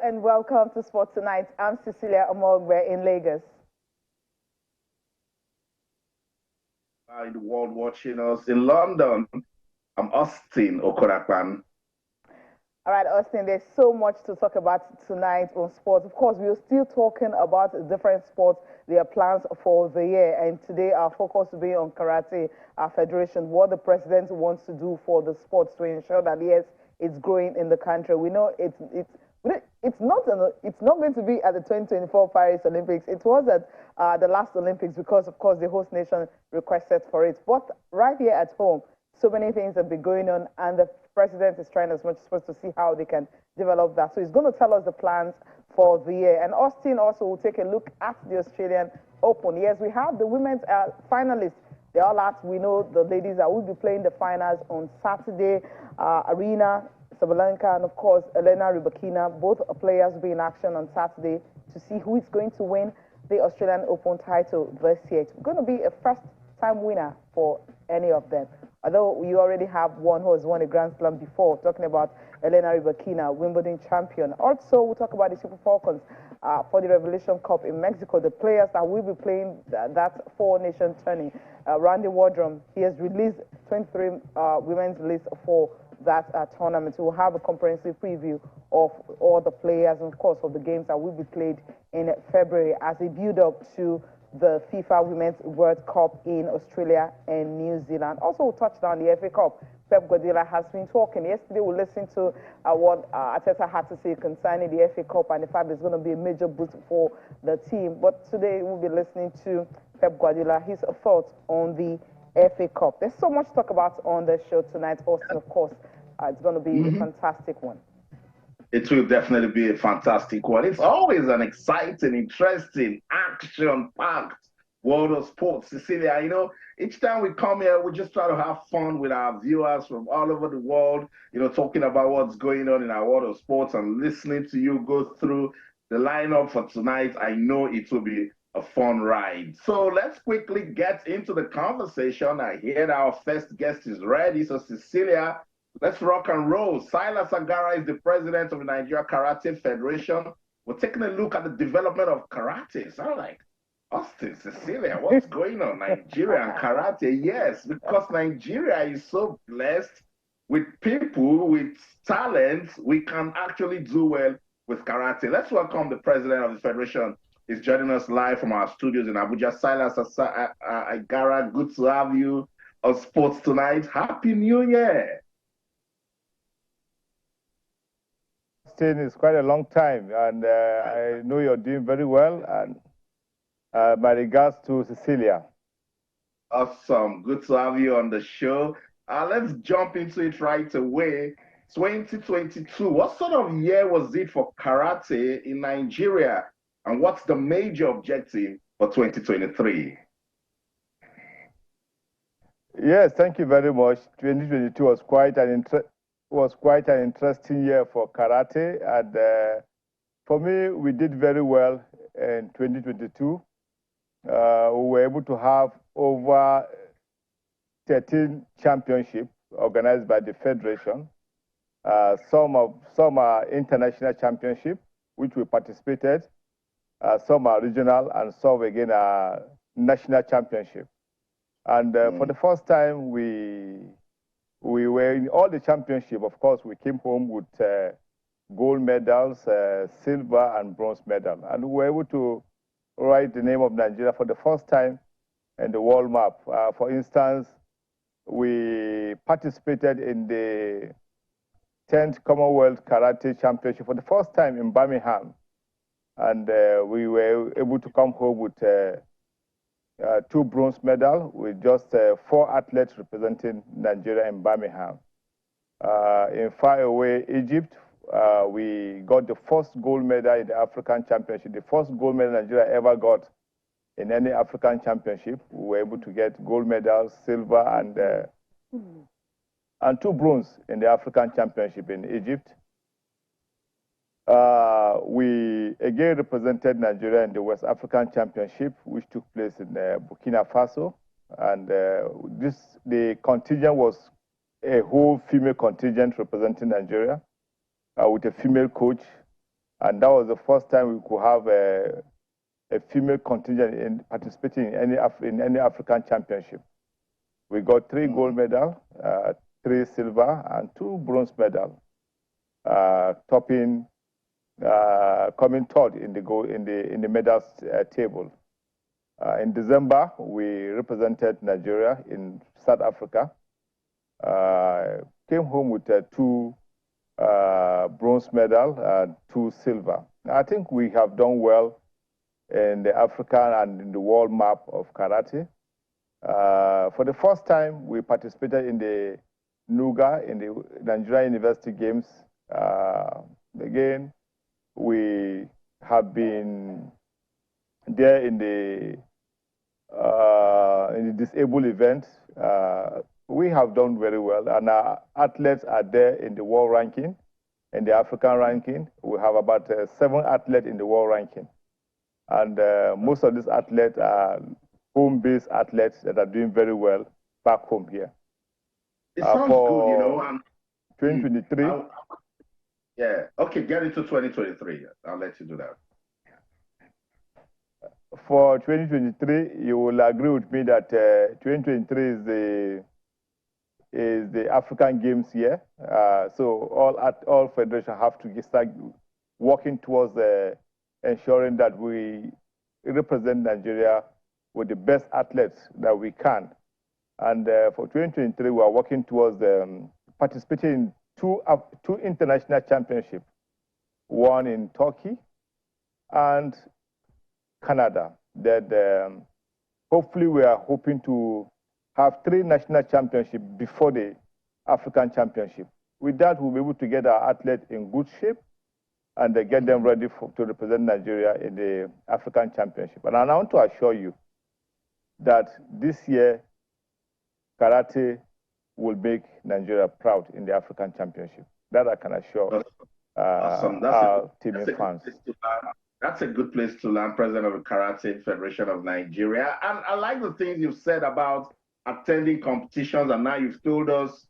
and welcome to Sport Tonight. I'm Cecilia Omogbe in Lagos. In the world watching us in London, I'm Austin Okorakpan. All right, Austin, there's so much to talk about tonight on sports. Of course, we're still talking about different sports, their plans for the year. And today, our focus will be on karate federation, what the president wants to do for the sports to ensure that, yes, it's growing in the country. We know it's not going to be at the 2024 Paris Olympics. It was at the last Olympics because, of course, the host nation requested for it. But right here at home, so many things have been going on, and the president is trying as much as possible to see how they can develop that. So he's going to tell us the plans for the year. And Austin also will take a look at the Australian Open. Yes, we have the women's finalists. They're all out. We know the ladies that will be playing the finals on Saturday. Arena Sabalenka and, of course, Elena Rybakina, both players will be in action on Saturday to see who is going to win the Australian Open title this year. It's going to be a first-time winner for any of them. Although we already have one who has won a Grand Slam before, talking about Elena Rybakina, Wimbledon champion. Also, we'll talk about the Super Falcons for the Revolution Cup in Mexico. The players that will be playing that four-nation tourney. Randy Wardrum, he has released 23 women's list for that tournament. We'll have a comprehensive preview of all the players and, of course, of the games that will be played in February as they build up to the FIFA Women's World Cup in Australia and New Zealand. Also, we'll touch on the FA Cup. Pep Guardiola has been talking. Yesterday, we listened to what Arteta had to say concerning the FA Cup and the fact there's going to be a major boost for the team. But today, we'll be listening to Pep Guardiola, his thoughts on the FA Cup. There's so much to talk about on the show tonight, Austin, of course. It's going to be a fantastic one. It will definitely be a fantastic one. It's always an exciting, interesting, action-packed world of sports, Cecilia. You know, each time we come here, we just try to have fun with our viewers from all over the world, you know, talking about what's going on in our world of sports and listening to you go through the lineup for tonight. I know it will be a fun ride. So let's quickly get into the conversation. I hear our first guest is ready. So, Cecilia, let's rock and roll. Silas Agara is the president of the Nigeria Karate Federation. We're taking a look at the development of karate. So I'm like, Austin, Cecilia, what's going on? Nigeria and karate? Yes, because Nigeria is so blessed with people, with talent. We can actually do well with karate. Let's welcome the president of the federation. He's joining us live from our studios in Abuja. Silas Agara, good to have you on Sports Tonight. Happy New Year. It's quite a long time, and I know you're doing very well. And my regards to Cecilia. Awesome. Good to have you on the show. Let's jump into it right away. 2022, what sort of year was it for karate in Nigeria? And what's the major objective for 2023? Yes, thank you very much. 2022 was quite an interesting year for karate, and for me, we did very well in 2022. We were able to have over 13 championships organized by the federation. Some are international championships, which we participated. Some are regional, and some again are national championship. And for the first time, we were in all the championship. Of course, we came home with gold medals, silver and bronze medal. And we were able to write the name of Nigeria for the first time in the world map. For instance, we participated in the 10th Commonwealth Karate Championship for the first time in Birmingham. And we were able to come home with 2 bronze medals with just 4 athletes representing Nigeria in Birmingham. In faraway Egypt, we got the first gold medal in the African Championship, the first gold medal Nigeria ever got in any African Championship. We were able to get gold medals, silver, and 2 bronze in the African Championship in Egypt. We again represented Nigeria in the West African Championship, which took place in Burkina Faso. And the contingent was a whole female contingent representing Nigeria with a female coach. And that was the first time we could have a female contingent in participating in any African championship. We got 3 gold medals, 3 silver, and 2 bronze medals, topping coming third in the medals table. In December, we represented Nigeria in South Africa. Came home with 2 bronze medals and 2 silver. I think we have done well in the African and in the world map of karate. For the first time, we participated in the NUGA, in the Nigerian University Games. Again, we have been there in the disabled event. We have done very well, and our athletes are there in the world ranking, in the African ranking. We have about 7 athletes in the world ranking. And most of these athletes are home-based athletes that are doing very well back home here. It sounds good, you know. 2023. Yeah. Okay, get into 2023. I'll let you do that. For 2023, you will agree with me that 2023 is the African Games year. So all federations have to start working towards ensuring that we represent Nigeria with the best athletes that we can. And for 2023, we are working towards participating in two international championships, one in Turkey and Canada. That hopefully we are hoping to have 3 national championships before the African Championship. With that, we'll be able to get our athletes in good shape and get them ready to represent Nigeria in the African Championship. And I want to assure you that this year, karate will make Nigeria proud in the African Championship. That I can assure awesome. our team and fans. That's a good place to learn, President of the Karate Federation of Nigeria. And I like the things you've said about attending competitions, and now you've told us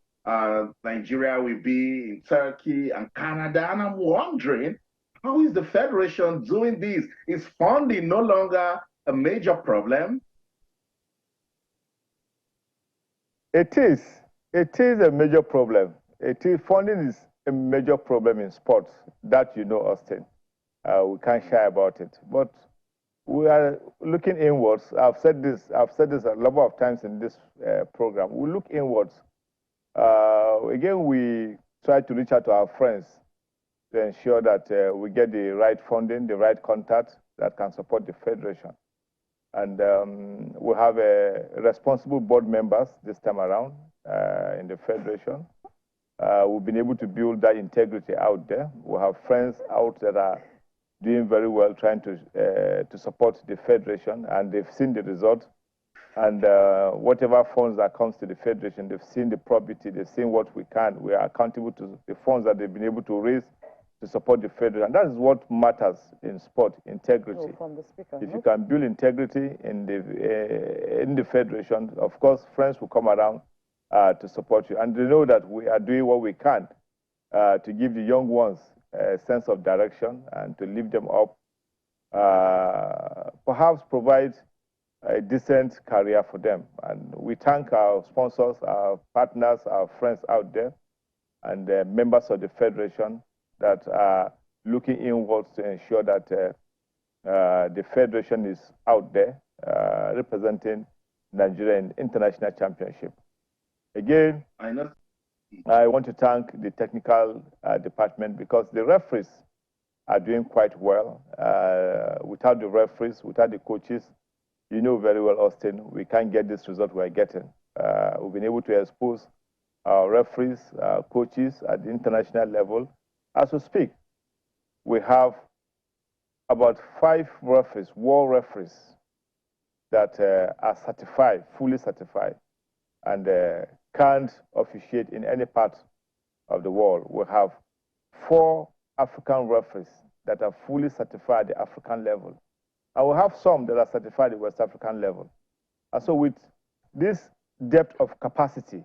Nigeria will be in Turkey and Canada. And I'm wondering, how is the Federation doing this? Is funding no longer a major problem? It is. It is a major problem. Funding is a major problem in sports. That you know, Austin. We can't shy about it. But we are looking inwards. I've said this a number of times in this program. We look inwards. Again, we try to reach out to our friends to ensure that we get the right funding, the right contact that can support the Federation. And we have responsible board members this time around in the Federation. We've been able to build that integrity out there. We have friends out that are doing very well, trying to support the Federation, and they've seen the result. And whatever funds that comes to the Federation, they've seen the probity, they've seen what we can. We are accountable to the funds that they've been able to raise to support the Federation. And that is what matters in sport, integrity. From the speaker. If you can build integrity in the Federation, of course, friends will come around to support you. And they know that we are doing what we can to give the young ones a sense of direction and to lift them up, perhaps provide a decent career for them. And we thank our sponsors, our partners, our friends out there, and the members of the Federation that are looking inwards to ensure that the Federation is out there representing Nigeria in international championship. Again, I want to thank the technical department because the referees are doing quite well. Without the referees, without the coaches, you know very well, Austin, we can't get this result we're getting. We've been able to expose our referees, coaches at the international level. As we speak, we have about 5 referees, world referees, that are certified, fully certified, and can't officiate in any part of the world. We have 4 African referees that are fully certified at the African level. And we have some that are certified at the West African level. And so with this depth of capacity,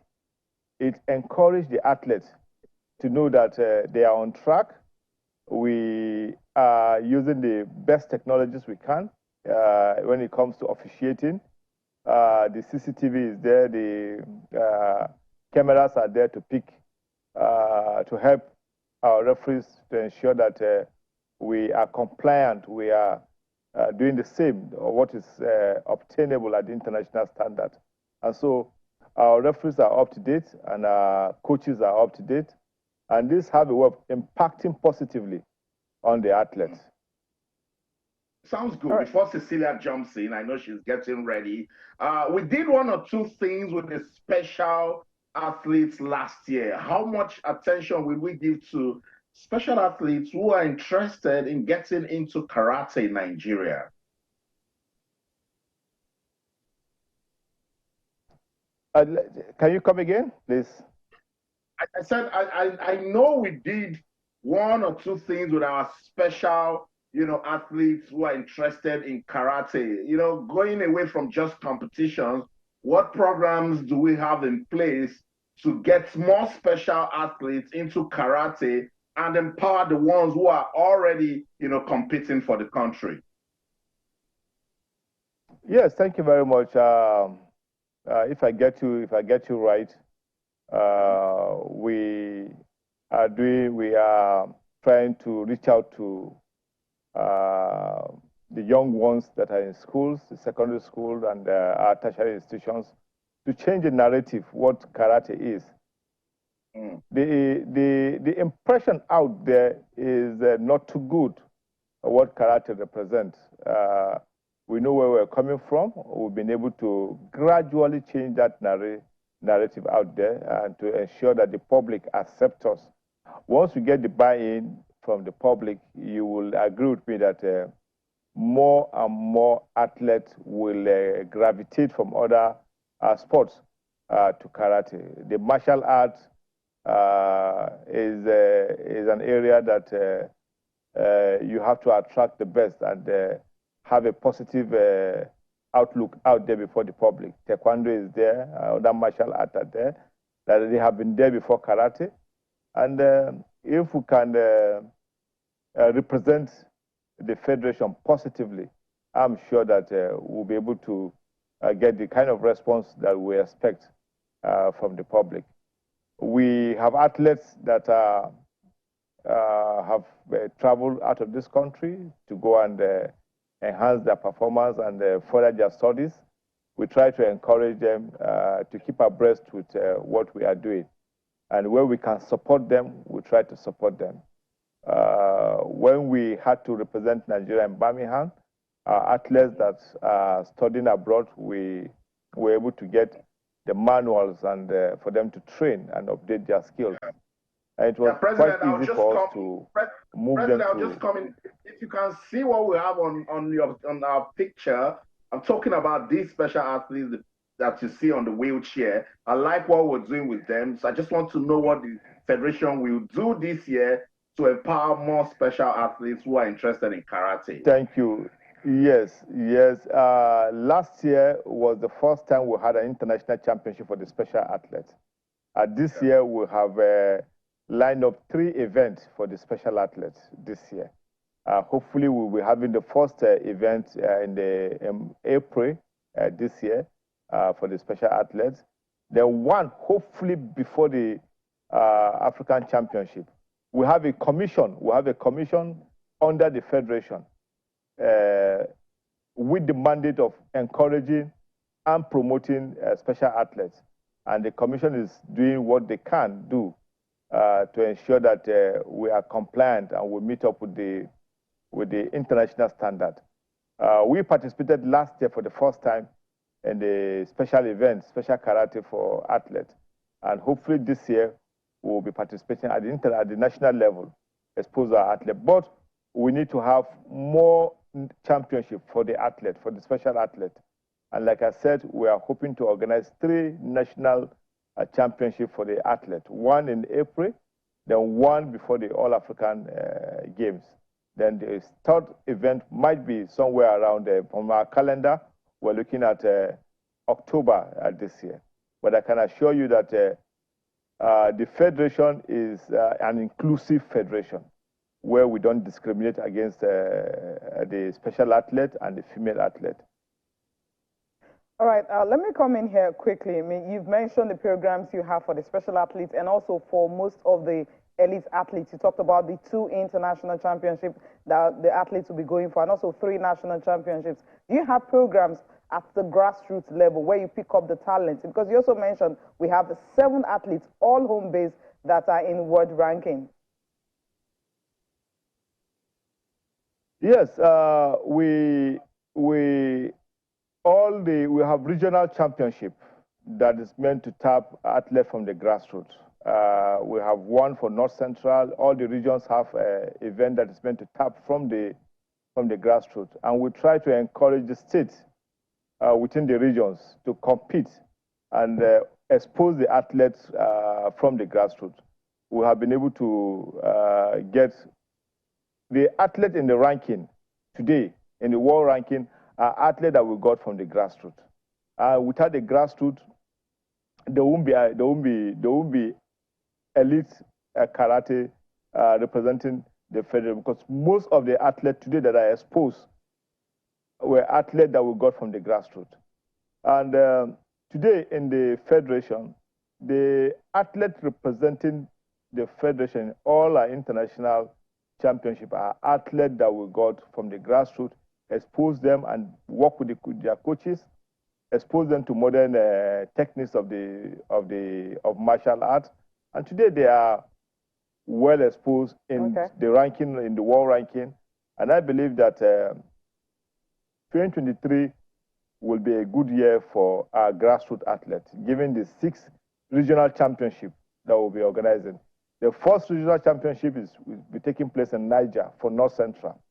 it encourages the athletes to know that they are on track We are using the best technologies we can when it comes to officiating. The CCTV is there, the cameras are there to pick, to help our referees to ensure that we are compliant, we are doing the same, or what is obtainable at the international standard. And so our referees are up to date and our coaches are up to date. And this have a way of impacting positively on the athletes. Sounds good. Right. Before Cecilia jumps in, I know she's getting ready. We did one or two things with the special athletes last year. How much attention will we give to special athletes who are interested in getting into karate in Nigeria? Can you come again, please? I said I know we did one or two things with our special, athletes who are interested in karate. Going away from just competitions, what programs do we have in place to get more special athletes into karate and empower the ones who are already, competing for the country? Yes, thank you very much. If I get you right, we are trying to reach out to the young ones that are in schools, the secondary school and our tertiary institutions, to change the narrative what karate is. The impression out there is not too good what karate represents. We know where we're coming from. We've been able to gradually change that narrative out there and to ensure that the public accepts us. Once we get the buy-in from the public, you will agree with me that more and more athletes will gravitate from other sports to karate. The martial arts is an area that you have to attract the best and have a positive outlook out there before the public. Taekwondo is there, other martial arts are there, that they have been there before karate. And if we can represent the federation positively, I'm sure that we'll be able to get the kind of response that we expect from the public. We have athletes that have traveled out of this country to go and enhance their performance and further their studies. We try to encourage them to keep abreast with what we are doing. And where we can support them, we try to support them. When we had to represent Nigeria in Birmingham, athletes that are studying abroad, we were able to get the manuals and for them to train and update their skills. And it was quite easy for us to move them to... I'll just come in. If you can see what we have on our picture, I'm talking about these special athletes that you see on the wheelchair. I like what we're doing with them. So I just want to know what the Federation will do this year to empower more special athletes who are interested in karate. Thank you. Yes. Last year was the first time we had an international championship for the special athletes. This year we have lined up 3 events for the special athletes this year. Hopefully we'll be having the first event in April this year for the special athletes. Then one hopefully before the African Championship. We have a commission. We have a commission under the federation with the mandate of encouraging and promoting special athletes. And the commission is doing what they can do to ensure that we are compliant and we meet up with the international standard. We participated last year for the first time in the special event, special karate for athletes. And hopefully this year we'll be participating at the national level, expose our athletes. But we need to have more championship for the athlete, for the special athlete. And like I said, we are hoping to organize 3 national championships for the athlete. One in April, then one before the All-African Games. Then the 3rd event might be somewhere around from our calendar. We're looking at October this year. But I can assure you that the federation is an inclusive federation. where we don't discriminate against the special athlete and the female athlete. All right, let me come in here quickly. I mean, you've mentioned the programs you have for the special athletes and also for most of the elite athletes. You talked about the 2 international championships that the athletes will be going for and also 3 national championships. Do you have programs at the grassroots level where you pick up the talent? Because you also mentioned we have 7 athletes, all home-based, that are in world ranking. Yes, we have regional championship that is meant to tap athletes from the grassroots. We have one for North Central. All the regions have an event that is meant to tap from the grassroots, and we try to encourage the states within the regions to compete and expose the athletes from the grassroots. We have been able to get the athlete in the ranking today, in the world ranking, are athletes that we got from the grassroots. Without the grassroots, there won't be elite karate representing the federal, because most of the athletes today that are exposed were athletes that we got from the grassroots. And today in the federation, the athletes representing the federation, all our international championship, are athletes that we got from the grassroots, expose them and work with their coaches, expose them to modern techniques of martial arts. And today they are well exposed in the ranking, in the world ranking. And I believe that 2023 will be a good year for our grassroots athletes, given the 6 regional championships that we'll be organizing. The first regional championship will be taking place in Niger for North Central.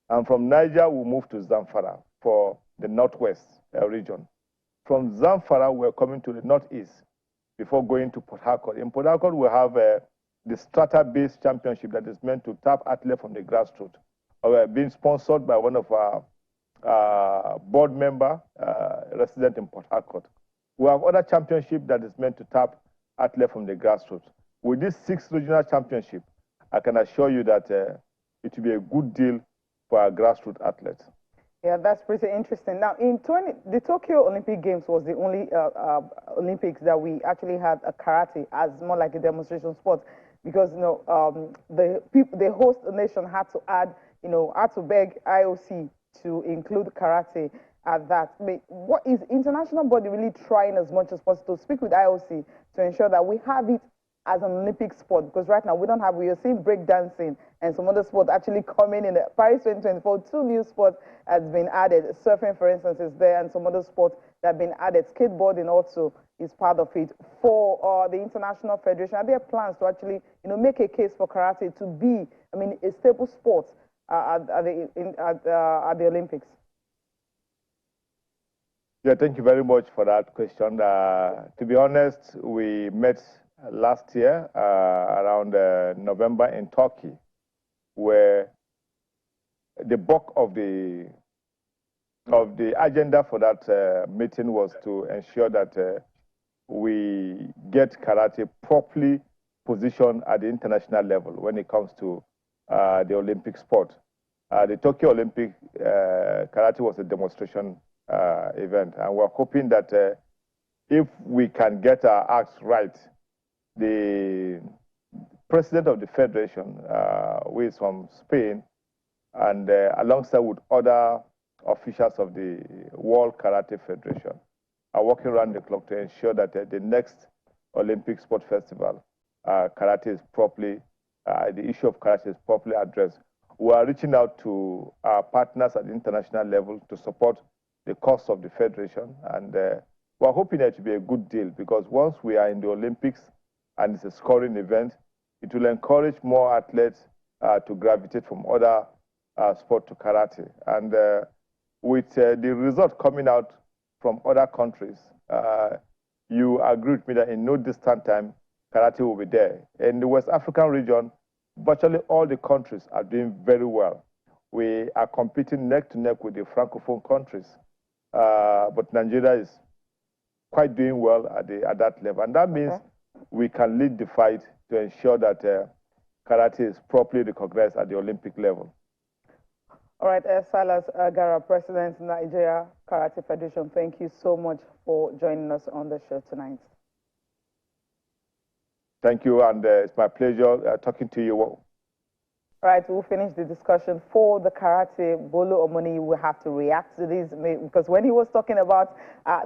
And from Niger, we'll move to Zamfara for the Northwest region. From Zamfara, we're coming to the Northeast before going to Port Harcourt. In Port Harcourt, we have the strata-based championship that is meant to tap athletes from the grassroots. Being sponsored by one of our board member resident in Port Harcourt. We have other championship that is meant to tap athletes from the grassroots. With this 6 regional championship, I can assure you that it will be a good deal for our grassroots athletes. Yeah, that's pretty interesting. Now, the Tokyo Olympic Games was the only Olympics that we actually had a karate as more like a demonstration sport, because the host nation had to add, had to beg IOC to include karate at that. What is international body really trying as much as possible to speak with IOC to ensure that we have it as an Olympic sport? Because right now we don't have, we are seeing breakdancing and some other sports actually coming in. Paris 2024, 2 new sports has been added. Surfing, for instance, is there, and some other sports that have been added. Skateboarding also is part of it. For the International Federation, are there plans to actually, make a case for karate to be, a staple sport at the Olympics? Yeah, thank you very much for that question. To be honest, we met last year around November in Turkey, where the bulk of the agenda for that meeting was to ensure that we get karate properly positioned at the international level when it comes to the Olympic sport. The Tokyo Olympic karate was a demonstration event, and we're hoping that if we can get our acts right, the president of the federation, who is from Spain, and alongside with other officials of the World Karate Federation, are working around the clock to ensure that the next Olympic Sport Festival, karate is properly, the issue of karate is properly addressed. We are reaching out to our partners at the international level to support the cause of the federation, and we're hoping that it will be a good deal, because once we are in the Olympics and it's a scoring event, it will encourage more athletes to gravitate from other sports to karate. And with the result coming out from other countries, you agree with me that in no distant time, karate will be there. In the West African region, virtually all the countries are doing very well. We are competing neck to neck with the Francophone countries, but Nigeria is quite doing well at that level. And that means we can lead the fight to ensure that karate is properly recognized at the Olympic level. All right, Silas Agara, President, Nigeria Karate Federation, thank you so much for joining us on the show tonight. Thank you, and it's my pleasure talking to you. Right, we'll finish the discussion. For the karate, Bolo Omoni will have to react to this because when he was talking about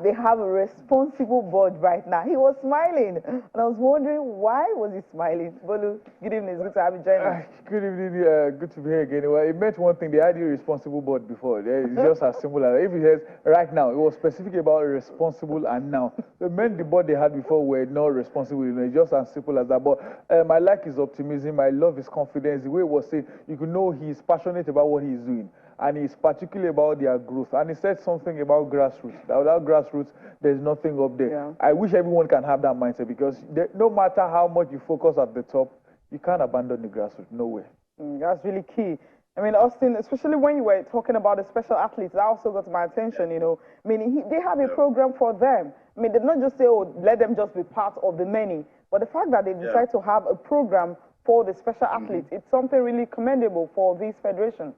they have a responsible board right now, he was smiling. And I was wondering, why was he smiling? Bolo, good evening. It's good to have you join us. Good evening. Good to be here again. Well, it meant one thing. They had a responsible board before. It's just as simple as if it says right now, it was specific about responsible and now. It meant the board they had before were not responsible. You know, it's just as simple as that. But I like his optimism. I love his confidence. The way he was saying, you could know he's passionate about what he's doing, and he's particularly about their growth. And he said something about grassroots. That without grassroots, there's nothing up there. Yeah. I wish everyone can have that mindset because no matter how much you focus at the top, you can't abandon the grassroots. No way. That's really key. I mean, Austin, especially when you were talking about the special athletes, that also got my attention, you know. I mean, they have a program for them. I mean, they not just say, oh, let them just be part of the many, but the fact that they decide to have a program for the special athletes, it's something really commendable for this federation.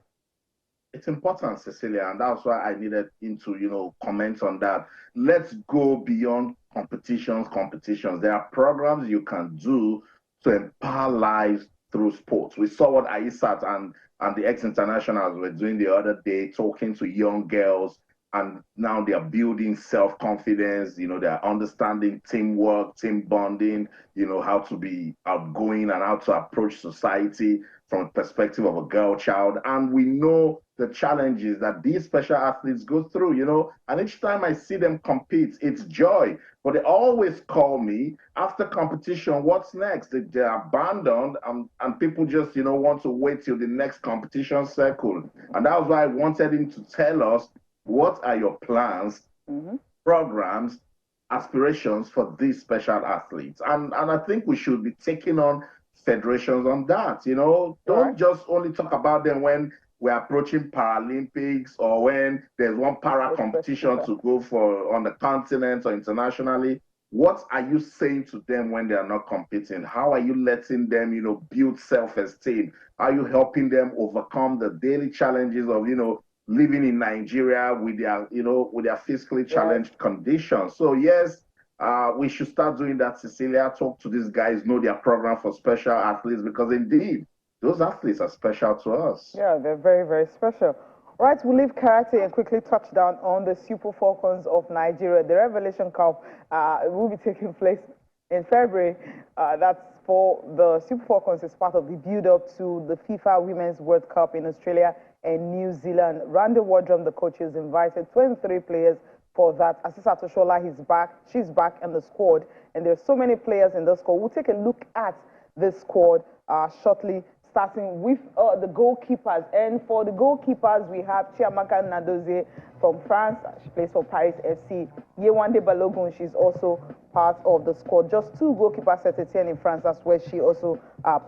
It's important, Cecilia, and that's why I needed him to, you know, comment on that. Let's go beyond competitions. There are programs you can do to empower lives through sports. We saw what Aisat and the ex-internationals were doing the other day, talking to young girls, and now they are building self-confidence, you know, they're understanding teamwork, team bonding, you know, how to be outgoing and how to approach society from a perspective of a girl child. And we know the challenges that these special athletes go through, you know, and each time I see them compete, it's joy. But they always call me after competition, what's next? They're abandoned and people just, you know, want to wait till the next competition circle. And that was why I wanted him to tell us, what are your plans, programs, aspirations for these special athletes? And I think we should be taking on federations on that, you know. Don't just only talk about them when we're approaching Paralympics or when there's one para competition to go for on the continent or internationally. What are you saying to them when they are not competing? How are you letting them, you know, build self-esteem? Are you helping them overcome the daily challenges of, you know, living in Nigeria with their, you know, with their physically challenged conditions? So yes, we should start doing that, Cecilia. Talk to these guys, know their program for special athletes, because indeed, those athletes are special to us. Yeah, they're very, very special. Right, we'll leave karate and quickly touch down on the Super Falcons of Nigeria. The Revelation Cup will be taking place in February. That's for the Super Falcons is part of the build-up to the FIFA Women's World Cup in Australia and New Zealand. Randy Wardrum, the coach, has invited 23 players for that. Asisa Toshola, she's back in the squad, and there's so many players in the squad. We'll take a look at this squad shortly, starting with the goalkeepers. And for the goalkeepers, we have Chiamaka Nadozie from France. She plays for Paris FC. Yewande Balogun, she's also part of the squad. Just two goalkeepers at Etienne in France. That's where she also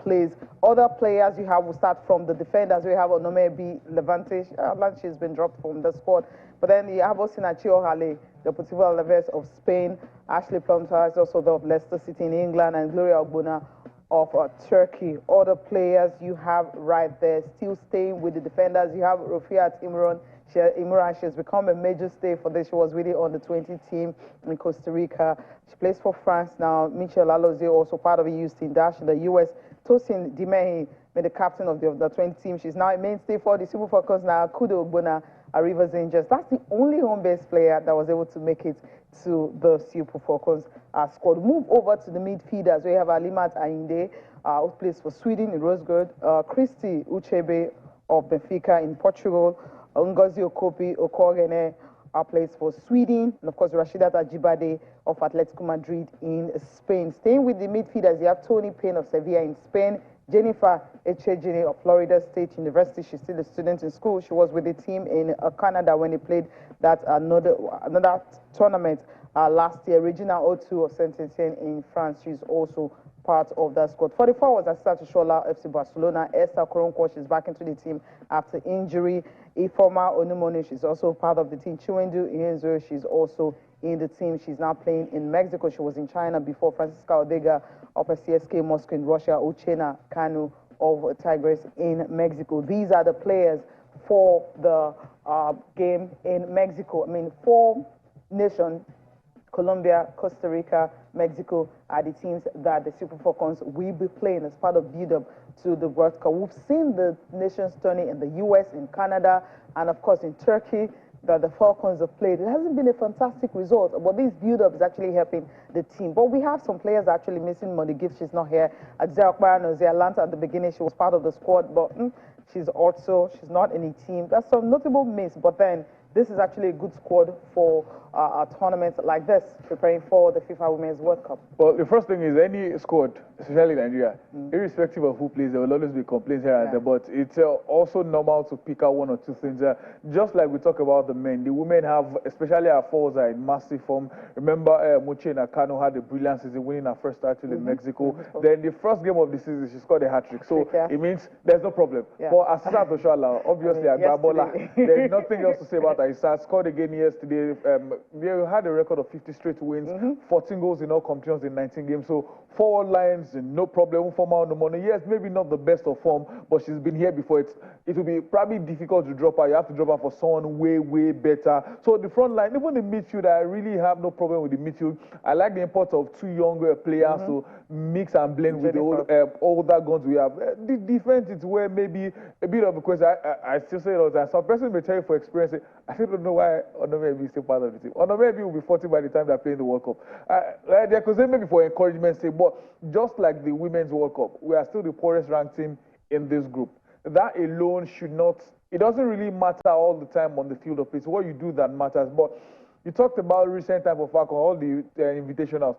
plays. Other players you have will start from the defenders. We have Onome B. Levante. She's been dropped from the squad. But then you have Osina Chiohale, the Deportivo Alaves of Spain. Ashley Plumter is also of Leicester City in England, and Gloria Ogbonna of Turkey. Other players you have right there, still staying with the defenders. You have Rufiat Imran. She has become a major stay for this. She was really on the 20 team in Costa Rica. She plays for France now. Michelle Alozie, also part of the youth team. Dash in the US. Tosin Dimehi, the captain of the 20 team. She's now a mainstay for the Super Falcons now. Kudo Ogbonna, Rivers Angels. That's the only home-based player that was able to make it to the Super Falcons squad. Move over to the midfielders. We have Alimat Ainde, who plays for Sweden in Rosegård. Christy Uchebe of Benfica in Portugal. Ngozi Okopi Okogene plays for Sweden. And of course, Rashidat Ajibade of Atletico Madrid in Spain. Staying with the midfielders, you have Tony Payne of Sevilla in Spain. Jennifer Echejini of Florida State University. She's still a student in school. She was with the team in Canada when they played that another tournament last year. Regina Otu of Saint-Etienne in France. She's also part of that squad. 44 was Asita Shola, FC Barcelona. Esther Koronkwo, she's back into the team after injury. Ifoma Onumone, she's also part of the team. Chiwendu Ihenzo, she's also in the team. She's now playing in Mexico. She was in China before. Francisca Odega of CSK Moscow in Russia. Uchenna Kanu of Tigres in Mexico. These are the players for the game in Mexico. I mean, 4 nations, Colombia, Costa Rica, Mexico, are the teams that the Super Falcons will be playing as part of build-up to the World Cup. We've seen the nations tourney in the U.S., in Canada, and of course in Turkey that the Falcons have played. It hasn't been a fantastic result, but this build-up is actually helping the team. But we have some players actually missing. Money Gift, she's not here. Azera Okpara was Atlanta at the beginning. She was part of the squad, but she's not in the team. That's some notable miss, but then this is actually a good squad for a tournament like this, preparing for the FIFA Women's World Cup. Well, the first thing is any squad, especially Nigeria, irrespective of who plays, there will always be complaints here and there, but it's also normal to pick out 1 or 2 things. Just like we talk about the men, the women have, especially our forwards, are in massive form. Remember, Uchenna Kanu had a brilliant season, winning her first title in Mexico. Then the first game of the season, she scored a hat-trick. So it means there's no problem. For Asisat Oshoala, obviously, Agbabola, there's nothing else to say about her. She scored again yesterday. They had a record of 50 straight wins, 14 goals in all competitions in 19 games. So forward lines, no problem. Former no money. Yes, maybe not the best of form, but she's been here before. It will be probably difficult to drop her. You have to drop her for someone way, way better. So the front line, even the midfield, I really have no problem with the midfield. I like the import of 2 younger players to mix and blend with the older guns we have. The defense is where maybe a bit of a question. I still say it all the time. Some person may tell you for experience, I still don't know why Onomebi is still part of the team. Onomebi will be 40 by the time they're playing the World Cup. They could say maybe for encouragement's sake, but just like the Women's World Cup, we are still the poorest ranked team in this group. That alone should not, it doesn't really matter all the time on the field of play. It's what you do that matters. But you talked about recent time for Falcons, all the invitationals.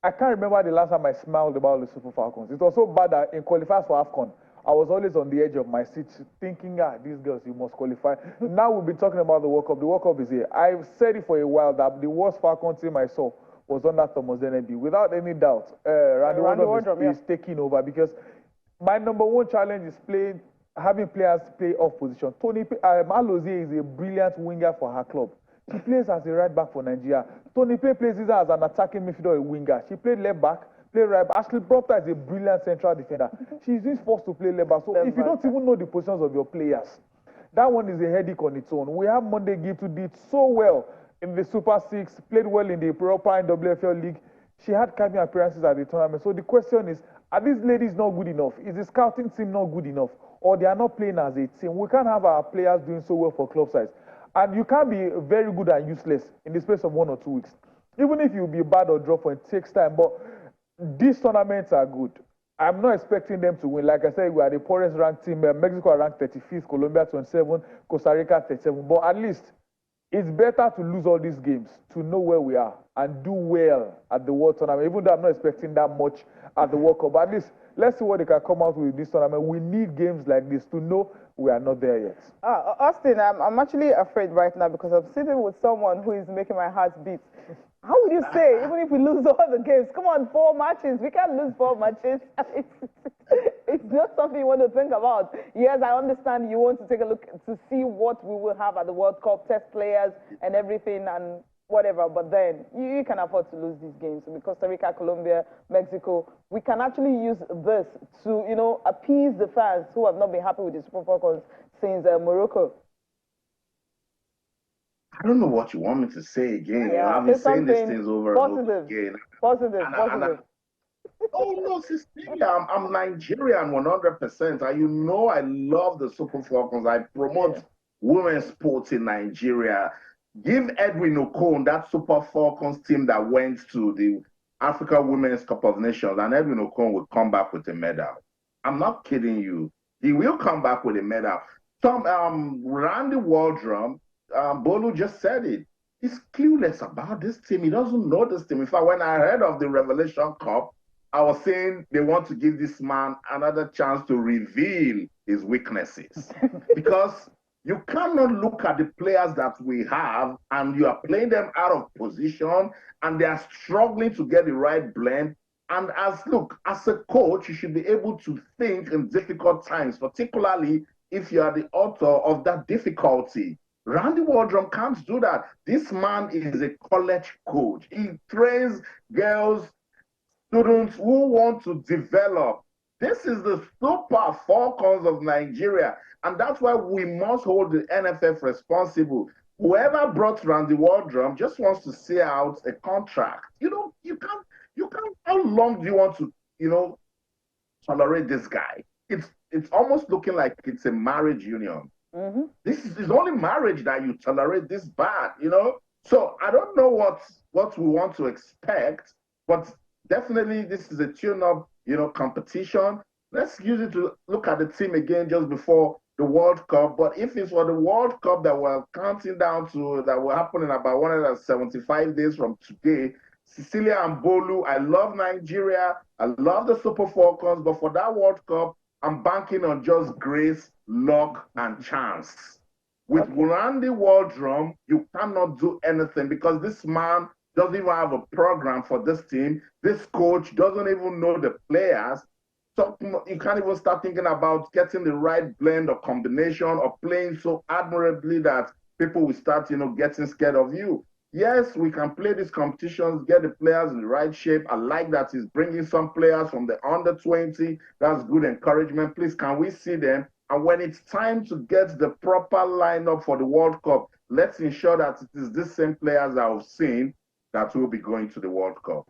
I can't remember the last time I smiled about the Super Falcons. It was so bad that in qualifiers for AFCON, I was always on the edge of my seat thinking, these girls, you must qualify. Now we've been talking about the World Cup. The World Cup is here. I've said it for a while that the worst Falcon team I saw was under Thomas Deneby. Without any doubt, Randy Wardrum is taking over, because my number 1 challenge is having players play off position. Tony Alozie is a brilliant winger for her club. She plays as a right back for Nigeria. Tony plays either as an attacking midfielder or a winger. She played left back, played right back. Ashley Proctor is a brilliant central defender. She's just forced to play left back. So if you don't even know the positions of your players, that one is a headache on its own. We have Monday Gift, who did so well in the Super 6, played well in the proper WFL League. She had cameo appearances at the tournament. So the question is, are these ladies not good enough? Is the scouting team not good enough? Or they are not playing as a team? We can't have our players doing so well for club size. And you can't be very good and useless in the space of 1 or 2 weeks. Even if you be bad or drop, it takes time. But these tournaments are good. I'm not expecting them to win. Like I said, we are the poorest ranked team. Mexico are ranked 35th, Colombia 27, Costa Rica 37. But at least it's better to lose all these games to know where we are and do well at the World Tournament, even though I'm not expecting that much at the World Cup. But at least let's see what they can come out with this tournament. We need games like this to know we are not there yet. Austin, I'm actually afraid right now because I'm sitting with someone who is making my heart beat. How would you say, even if we lose all the games, come on, 4 matches, we can't lose 4 matches. It's not something you want to think about. Yes, I understand you want to take a look to see what we will have at the World Cup, test players and everything and whatever, but then you can afford to lose these games. With Costa Rica, Colombia, Mexico, we can actually use this to, appease the fans who have not been happy with the Super Falcons since Morocco. I don't know what you want me to say again. Yeah, I've been saying these things over and over again. Positive. Oh no, Cecilia, I'm Nigerian 100%. And I love the Super Falcons. I promote women's sports in Nigeria. Give Edwin Okon that Super Falcons team that went to the Africa Women's Cup of Nations, and Edwin Okon will come back with a medal. I'm not kidding you. He will come back with a medal. Randy Wardrum, Bolu just said it. He's clueless about this team. He doesn't know this team. In fact, when I heard of the Revelation Cup, I was saying they want to give this man another chance to reveal his weaknesses. Because you cannot look at the players that we have and you are playing them out of position and they are struggling to get the right blend. And as a coach, you should be able to think in difficult times, particularly if you are the author of that difficulty. Randy Waldrum can't do that. This man is a college coach. He trains girls, students who want to develop. This is the Super Falcons of Nigeria. And that's why we must hold the NFF responsible. Whoever brought Randy Waldrum just wants to see out a contract. You can't, how long do you want to, tolerate this guy? It's almost looking like it's a marriage union. Mm-hmm. This is only marriage that you tolerate this bad. So I don't know what we want to expect, but definitely this is a tune-up, competition. Let's use it to look at the team again just before the World Cup. But if it's for the World Cup that we're counting down to, that will happen in about 175 days from today, Cecilia and Bolu, I love Nigeria. I love the Super Falcons, but for that World Cup, I'm banking on just grace, luck, and chance. With Randy Waldrum, you cannot do anything because this man doesn't even have a program for this team. This coach doesn't even know the players. So you can't even start thinking about getting the right blend or combination or playing so admirably that people will start, getting scared of you. Yes, we can play these competitions, get the players in the right shape. I like that he's bringing some players from the under 20. That's good encouragement. Please, can we see them? And when it's time to get the proper lineup for the World Cup, let's ensure that it is these same players that I've seen that will be going to the World Cup.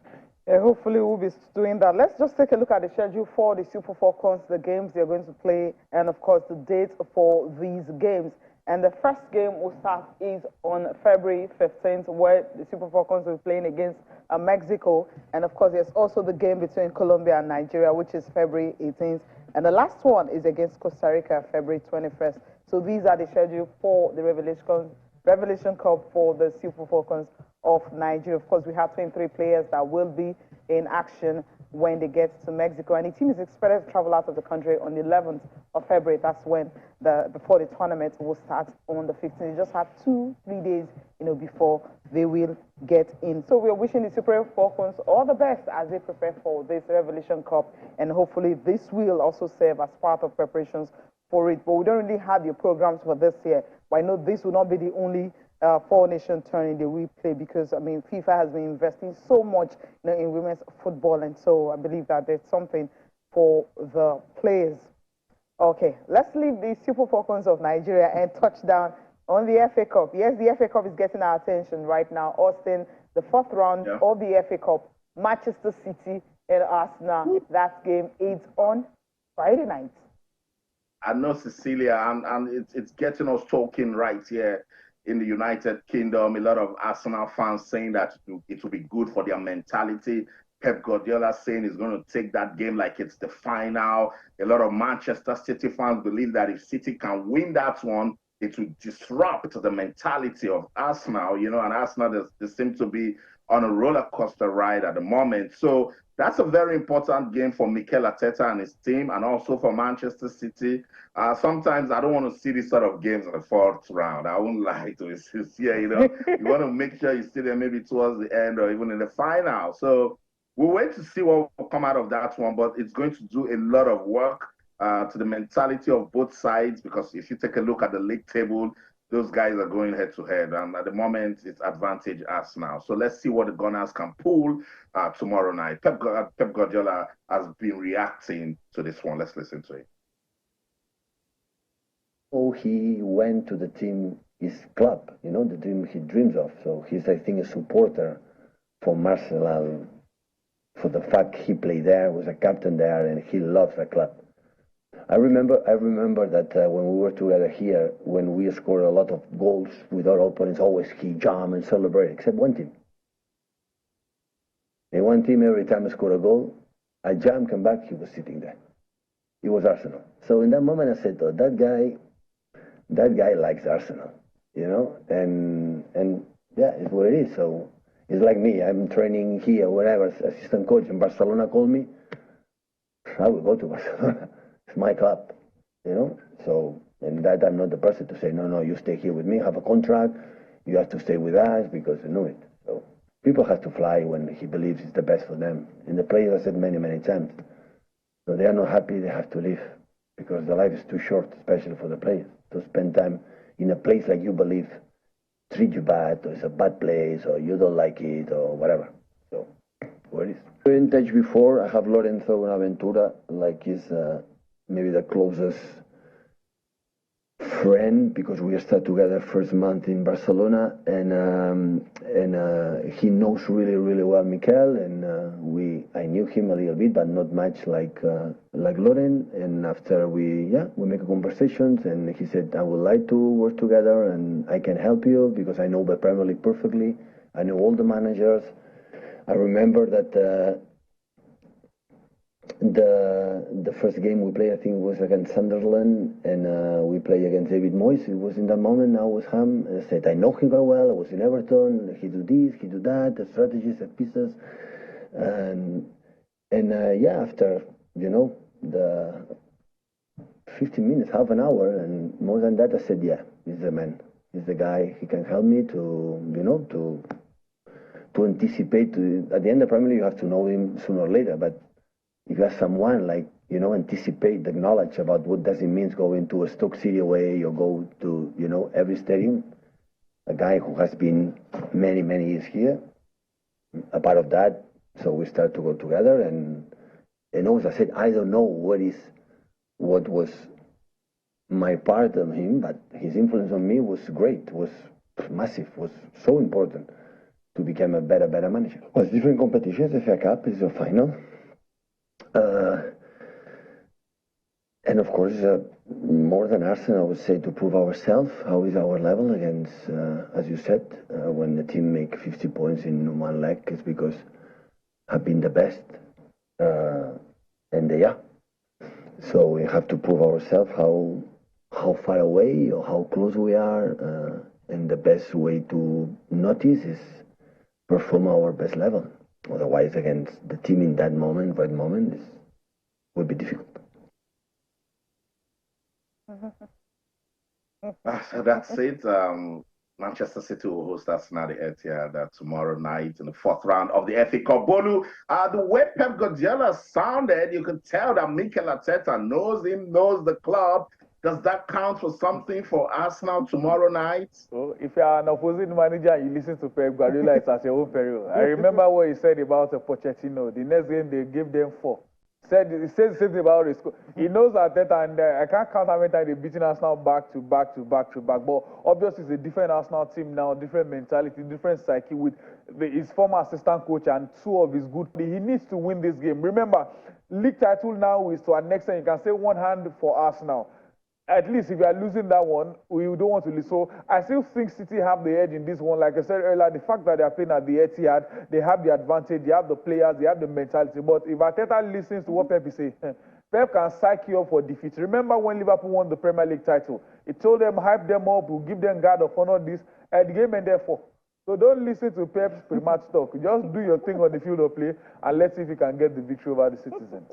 Yeah, hopefully we'll be doing that. Let's just take a look at the schedule for the Super Falcons, the games they're going to play, and of course the dates for these games. And the first game will start is on February 15th, where the Super Falcons will be playing against Mexico. And of course, there's also the game between Colombia and Nigeria, which is February 18th. And the last one is against Costa Rica, February 21st. So these are the schedule for the Revelation Cup for the Super Falcons of Nigeria. Of course, we have 23 players that will be in action when they get to Mexico. And the team is expected to travel out of the country on the 11th of February. That's when before the tournament will start on the 15th. They just have 2-3 days, before they will get in. So we're wishing the Super Falcons all the best as they prepare for this Revelation Cup. And hopefully this will also serve as part of preparations for it. But we don't really have your programs for this year. But I know this will not be the only four-nation tournament that we play because, FIFA has been investing so much in women's football. And so I believe that there's something for the players. Okay, let's leave the Super Falcons of Nigeria and touch down on the FA Cup. Yes, the FA Cup is getting our attention right now. Austin, the fourth round of the FA Cup, Manchester City and Arsenal. That game is on Friday night. I know, Cecilia, and it's getting us talking right here in the United Kingdom. A lot of Arsenal fans saying that it will be good for their mentality. Pep Guardiola saying he's going to take that game like it's the final. A lot of Manchester City fans believe that if City can win that one, it will disrupt the mentality of Arsenal, and Arsenal, they seem to be on a roller coaster ride at the moment. So that's a very important game for Mikel Arteta and his team, and also for Manchester City. Sometimes I don't want to see these sort of games in the fourth round. I won't lie to you. Yeah, you want to make sure you see them maybe towards the end or even in the final. So we'll wait to see what will come out of that one, but it's going to do a lot of work to the mentality of both sides, because if you take a look at the league table, those guys are going head to head, and at the moment it's advantage Arsenal. So let's see what the Gunners can pull tomorrow night. Pep Guardiola has been reacting to this one. Let's listen to it. Oh, he went to the team, his club, the team he dreams of. So he's, I think, a supporter for Arsenal, for the fact he played there, was a captain there, and he loves the club. I remember that when we were together here, when we scored a lot of goals with our opponents, always he jumped and celebrated, except one team. And one team, every time I scored a goal, I jumped, come back, he was sitting there. It was Arsenal. So in that moment I said, oh, that guy likes Arsenal, and yeah, it's what it is. So it's like me, I'm training here, wherever, assistant coach in Barcelona called me, I will go to Barcelona. It's my club, So, and that I'm not the person to say, no, you stay here with me, have a contract, you have to stay with us because you know it. So people have to fly when he believes it's the best for them. And the players, I said many, many times, so they are not happy, they have to leave because the life is too short, especially for the players, to spend time in a place like you believe treat you bad, or it's a bad place, or you don't like it, or whatever. So, what is? We're in touch before. I have Lorenzo Bonaventura, like he's maybe the closest friend, because we started together first month in Barcelona, and he knows really well Mikel, and I knew him a little bit, but not much like Loren. And after we make a conversations, and he said, I would like to work together, and I can help you because I know the Premier League perfectly. I know all the managers. I remember that the first game we played, I think, was against Sunderland, and we played against David Moyes. It was in that moment, now West Ham. I said, I know him very well. I was in Everton. He do this, he do that, the strategies, the pieces. And after, the 15 minutes, half an hour, and more than that, I said, yeah, he's the man. He's the guy. He can help me to anticipate. At the end of the Premier League, you have to know him sooner or later, but if you have someone like, anticipate the knowledge about what does it mean going to a Stoke City away or go to, every stadium, a guy who has been many years here, a part of that, so we start to go together, and as I said, I don't know what was my part on him, but his influence on me was great, was massive, was so important to become a better manager. Well, it's different competitions. The FA Cup is a final. And of course, more than Arsenal, I would say, to prove ourselves, how is our level against, as you said, when the team make 50 points in one leg, it's because have been the best, and they are. So we have to prove ourselves how far away or how close we are, and the best way to notice is perform our best level. Otherwise, against the team in that moment, would be difficult. So that's it. Manchester City will host Arsenal at the Etihad tomorrow night in the fourth round of the FA Cup. Bolu, the way Pep Guardiola sounded, you could tell that Mikel Arteta knows him, knows the club. Does that count for something for Arsenal tomorrow night? So if you are an opposing manager and you listen to Pep Guardiola, it's at your own peril. I remember what he said about Pochettino. The next game, they gave them 4. He said the same thing about his score. He knows Arteta, and I can't count how many times they've beaten Arsenal back to back. But obviously, it's a different Arsenal team now, different mentality, different psyche with his former assistant coach and 2 of his good. He needs to win this game. Remember, league title now is to our next time. You can say one hand for Arsenal. At least if you are losing that one, we don't want to lose. So I still think City have the edge in this one. Like I said earlier, the fact that they are playing at the Etihad, they have the advantage, they have the players, they have the mentality. But if Arteta listens to what Pep is saying, Pep can psych you up for defeat. Remember when Liverpool won the Premier League title? He told them, hype them up, we'll give them guard of honor this, and the game ended 4. So don't listen to Pep's pre-match talk. Just do your thing on the field of play, and let's see if you can get the victory over the citizens.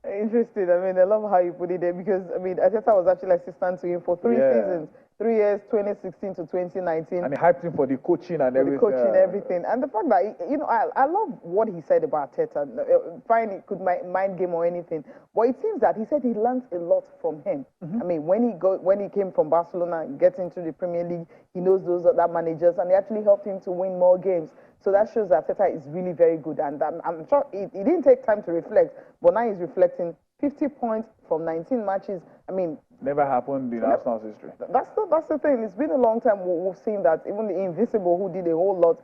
Interesting. I mean, I love how you put it there because, I mean, Arteta was actually assistant to him for 3 seasons. 3 years, 2016 to 2019. And he hyped him for the coaching and everything. The coaching, everything. And the fact that, I love what he said about Arteta. Fine, it could mind game or anything. But it seems that he said he learned a lot from him. I mean, when he came from Barcelona, get into the Premier League, he knows those other managers, and they actually helped him to win more games. So that shows that Arteta is really very good. And I'm sure it didn't take time to reflect, but now he's reflecting 50 points from 19 matches. I mean, never happened in Arsenal's history. That's the thing. It's been a long time. We've seen that even the Invisible, who did a whole lot,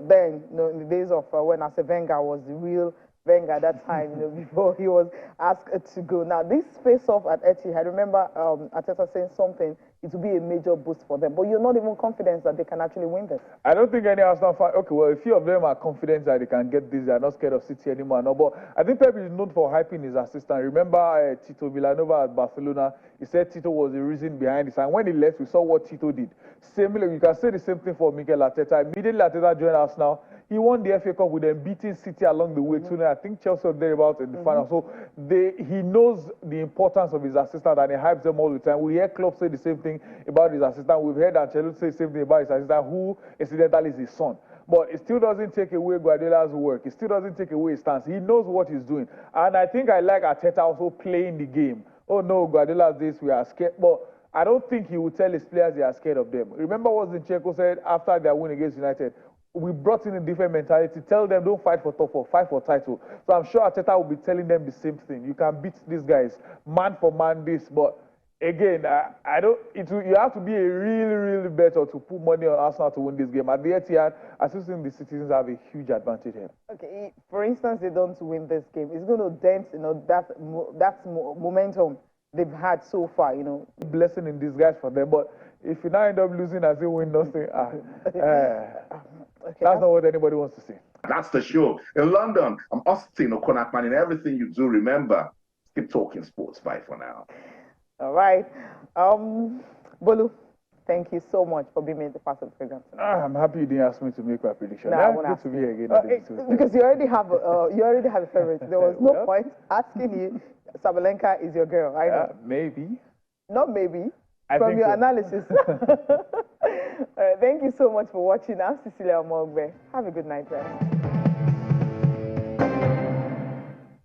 then, in the days of when Arsene Wenger was the real Wenger at that time, before he was asked to go. Now, this face-off at Etihad, I remember Arteta saying something, it will be a major boost for them. But you're not even confident that they can actually win this. I don't think any Arsenal fan, okay, well, a few of them are confident that they can get this. They're not scared of City anymore. No, but I think Pep is known for hyping his assistant. Remember Tito Villanova at Barcelona? He said Tito was the reason behind this. And when he left, we saw what Tito did. Similarly, you can say the same thing for Mikel Arteta. Immediately Arteta joined Arsenal. He won the FA Cup with them beating City along the way. I think Chelsea were thereabouts in the final. So he knows the importance of his assistant, and he hypes them all the time. We hear Klopp say the same thing about his assistant. We've heard Ancelotti say the same thing about his assistant, who incidentally is his son. But it still doesn't take away Guardiola's work. It still doesn't take away his stance. He knows what he's doing. And I think I like Arteta also playing the game. Oh no, Guardiola's this, we are scared. But I don't think he would tell his players they are scared of them. Remember what Zinchenko said after their win against United? We brought in a different mentality. Tell them don't fight for top four, fight for title. So I'm sure Arteta will be telling them the same thing. You can beat these guys, man for man, this. But again, I don't. You have to be a really better to put money on Arsenal to win this game. At the Etihad, I still think the citizens have a huge advantage here. Okay, for instance, they don't win this game. It's going to dent, that momentum they've had so far. Blessing in disguise for them. But if you now end up losing as they win nothing, Okay, that's not what anybody wants to see. That's the show. In London, I'm Austin Okonakman. In everything you do, remember, keep talking sports. Bye for now. All right. Bolu, thank you so much for being made the part of the program tonight. I'm happy you didn't ask me to make my prediction. No, I won't ask good to be here again. Because you already have a favorite. There was no point asking you. Sabalenka is your girl. I know. Maybe. Not maybe. I From think your so. analysis. All right, thank you so much for watching. I'm Cecilia Mogbe. Have a good night, guys.